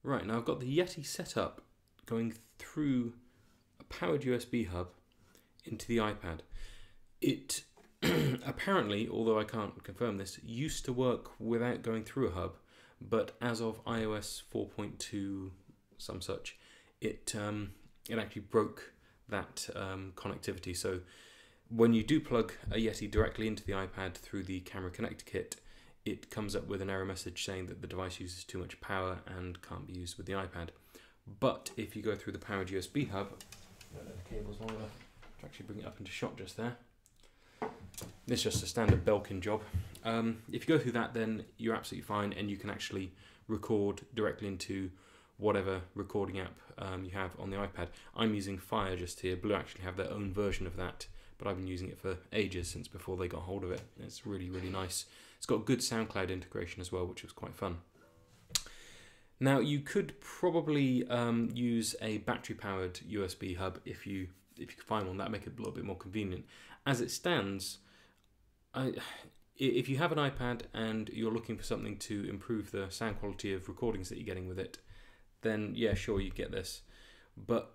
Right, now I've got the Yeti set up going through a powered USB hub into the iPad. It apparently, although I can't confirm this, used to work without going through a hub, but as of iOS 4.2 some such, it actually broke that connectivity. So when you do plug a Yeti directly into the iPad through the camera connector kit, it comes up with an error message saying that the device uses too much power and can't be used with the iPad. But if you go through the powered USB hub, the cable's long enough to actually bring it up into shot just there. This is just a standard Belkin job. If you go through that, then you're absolutely fine, and you can actually record directly into whatever recording app you have on the iPad. I'm using Fire just here. Blue actually have their own version of that, but I've been using it for ages, since before they got hold of it. It's really, really nice. It's got good SoundCloud integration as well, which was quite fun. Now, you could probably use a battery-powered USB hub if you could find one. That'd make it a little bit more convenient. As it stands, if you have an iPad and you're looking for something to improve the sound quality of recordings that you're getting with it, then yeah, sure, you get this. But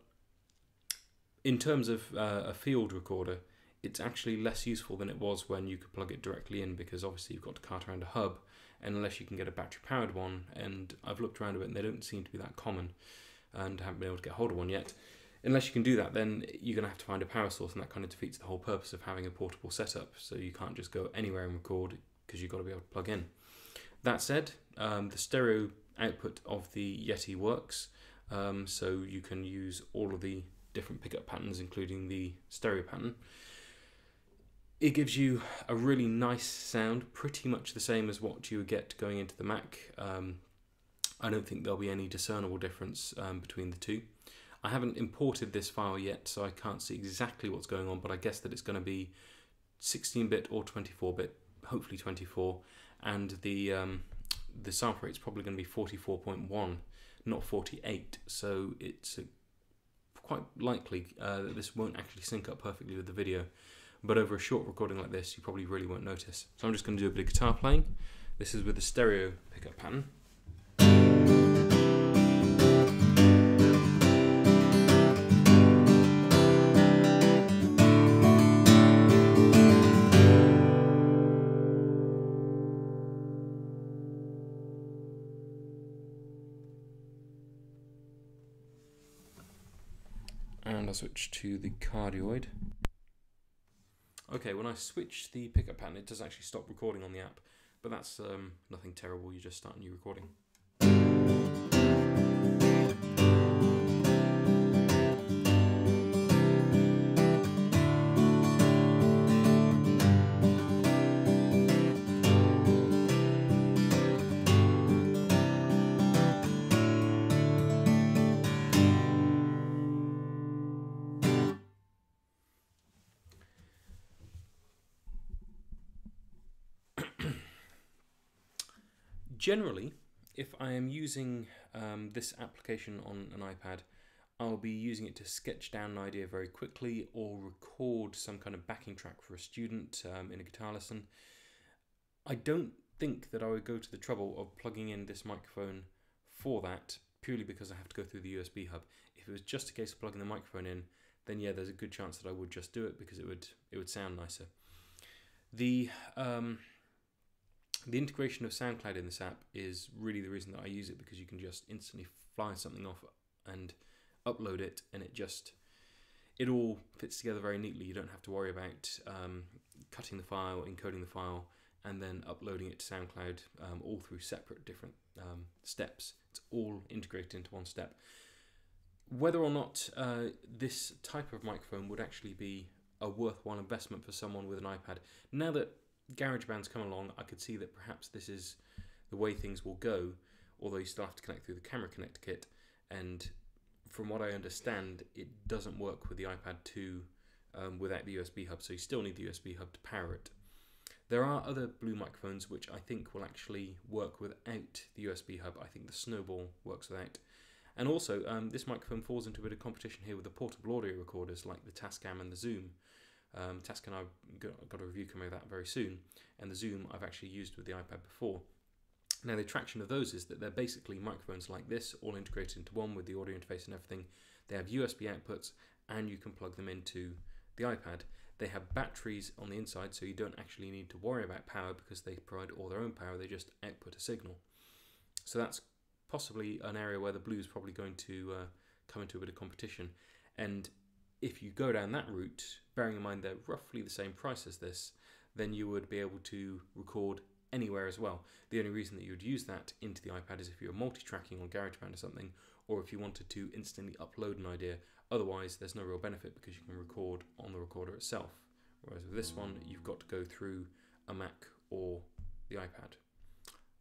in terms of a field recorder, it's actually less useful than it was when you could plug it directly in, because obviously you've got to cart around a hub, and unless you can get a battery-powered one, and I've looked around a bit and they don't seem to be that common, and haven't been able to get hold of one yet. Unless you can do that, then you're going to have to find a power source, and that kind of defeats the whole purpose of having a portable setup. So you can't just go anywhere and record, because you've got to be able to plug in. That said, the stereo output of the Yeti works, so you can use all of the different pickup patterns, including the stereo pattern. It gives you a really nice sound, pretty much the same as what you would get going into the Mac. I don't think there'll be any discernible difference between the two. I haven't imported this file yet, so I can't see exactly what's going on, but I guess that it's going to be 16-bit or 24-bit, hopefully 24, and the sample rate's probably going to be 44.1, not 48, so it's quite likely that this won't actually sync up perfectly with the video. But over a short recording like this, you probably really won't notice. So I'm just going to do a bit of guitar playing. This is with the stereo pickup pattern. And I'll switch to the cardioid. Okay, when I switch the pickup pattern, it does actually stop recording on the app, but that's nothing terrible. You just start a new recording. Generally, if I am using this application on an iPad, I'll be using it to sketch down an idea very quickly, or record some kind of backing track for a student in a guitar lesson. I don't think that I would go to the trouble of plugging in this microphone for that, purely because I have to go through the USB hub. If it was just a case of plugging the microphone in, then yeah, there's a good chance that I would just do it, because it would sound nicer. The integration of SoundCloud in this app is really the reason that I use it, because you can just instantly fly something off and upload it, and it all fits together very neatly. You don't have to worry about cutting the file, encoding the file, and then uploading it to SoundCloud all through separate different steps. It's all integrated into one step. Whether or not this type of microphone would actually be a worthwhile investment for someone with an iPad, now that GarageBand's come along, I could see that perhaps this is the way things will go, although you still have to connect through the camera connector kit, and from what I understand, it doesn't work with the iPad 2 without the USB hub, so you still need the USB hub to power it. There are other Blue microphones which I think will actually work without the USB hub. I think the Snowball works without. And also, this microphone falls into a bit of competition here with the portable audio recorders like the Tascam and the Zoom. Tascam, I've got a review coming of that very soon, and the Zoom I've actually used with the iPad before. Now the attraction of those is that they're basically microphones like this, all integrated into one with the audio interface and everything. They have USB outputs and you can plug them into the iPad. They have batteries on the inside, so you don't actually need to worry about power because they provide all their own power, they just output a signal. So that's possibly an area where the Blue is probably going to come into a bit of competition. And if you go down that route, bearing in mind they're roughly the same price as this, then you would be able to record anywhere as well. The only reason that you would use that into the iPad is if you're multi-tracking on GarageBand or something, or if you wanted to instantly upload an idea. Otherwise, there's no real benefit because you can record on the recorder itself. Whereas with this one, you've got to go through a Mac or the iPad.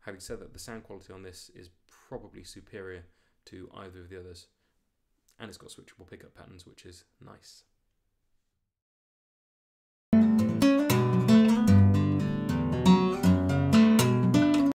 Having said that, the sound quality on this is probably superior to either of the others. And it's got switchable pickup patterns, which is nice.